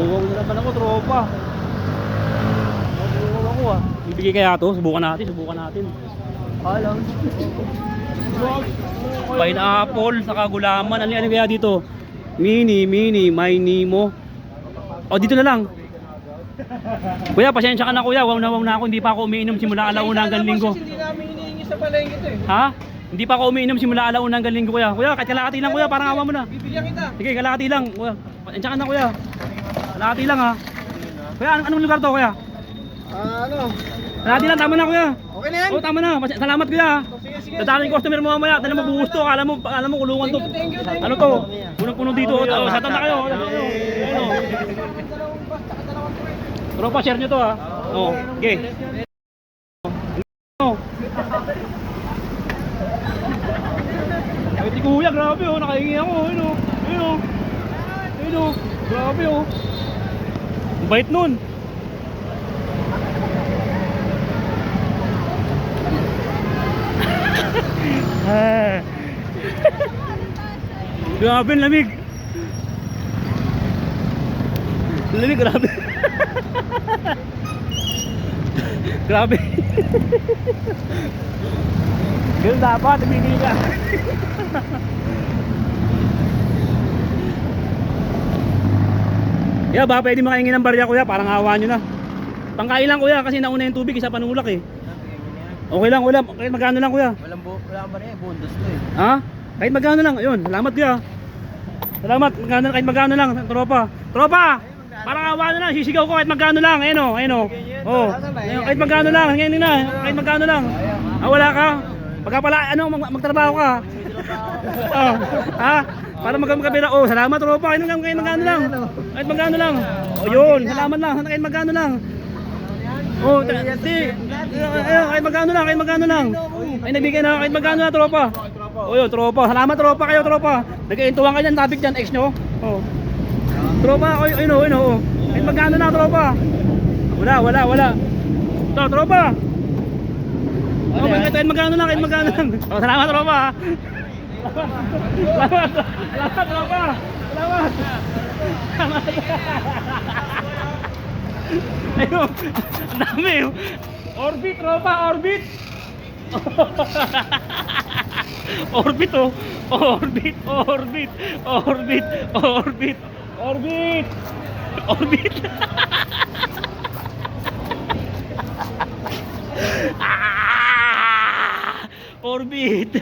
Tuwang na naman ako, tropa. Tuwang ako ah. Ibigay kaya to, subukan natin, subukan natin. Alam. Pineapple, saka gulaman. Ano kaya dito? Mini, may Nemo. O dito na lang. Kuya, pasensya ka na kuya. Wow na ako. Hindi pa ako umiinom simula alauna hanggang linggo. Hindi namin hinihingi sa palengke ito eh. Ha? Hindi pa ako umiinom simula alauna hanggang linggo kuya. Kuya, kahit kalahati lang kuya, parang awa mo na. Bibigyan kita. Sige, kalahati lang kuya. Pasensya ka na kuya. Kalahati lang ha. Kuya, anong lugar to kuya? Ano? Kalahati lang, tama na kuya. Okay na yan? Oo, tama na. Salamat kuya. Sige, sige. Dadalhin yung customer mo mamaya. Dala mo buhos to. Alam mo kulungan to. Thank you. Ano to? Punong-puno dito. Satan na kayo. Ano? Tropa, share nyo to ha. Oo, okay. Ay, di kuya, grabe oh. Nakahingi ako. Ayun oh. Ayun oh. Ayun oh. Grabe oh. Ang bait nun. Grabe, lamig. Lamig, grabe. Grabe. Ganun dapat, tumigil ka. Yeah, ba pwede makaingin ng barya kuya, parang awa nyo na. Pangkain lang kuya, kasi nauna yung tubig, isa panulak eh. Okay lang, wala. Kahit magkano lang kuya? Wala ba rin, bundos to eh. Ha? Kahit magkano lang. Ayun, salamat kuya. Salamat, kahit magkano lang, tropa. Tropa! Parang awa na lang, sisigaw ko kahit magkano lang. Ayun o, ayun o. Oh. Ayun, kahit magkano lang, ngayon na. Kahit magkano lang. Ah, wala ka? Pagka pala, ano, magtrabaho ka. Oh, ha? Para magkabila. Oh, salamat tropa. Kahit magkano lang. Kahit magkano lang. Oh, yun, salamat lang. Kahit magkano lang. Oh, kahit magkano lang. Ay, nabigyan na, kahit magkano na, tropa. Oh, yun, tropa. Salamat, tropa kayo, tropa. Nag-iintuwan ka dyan, topic dyan, ex nyo. Oh. Tropa, ayun, oh. Kahit magkano na, tropa. Wala. Ito, tropa. Oh, kahit magkano lang. Oh, salamat, tropa. Salamat, tropa. Salamat. Ayun, ang dami yun. Orbit, tropa, orbit. Orbit oh. Orbit. Orbit.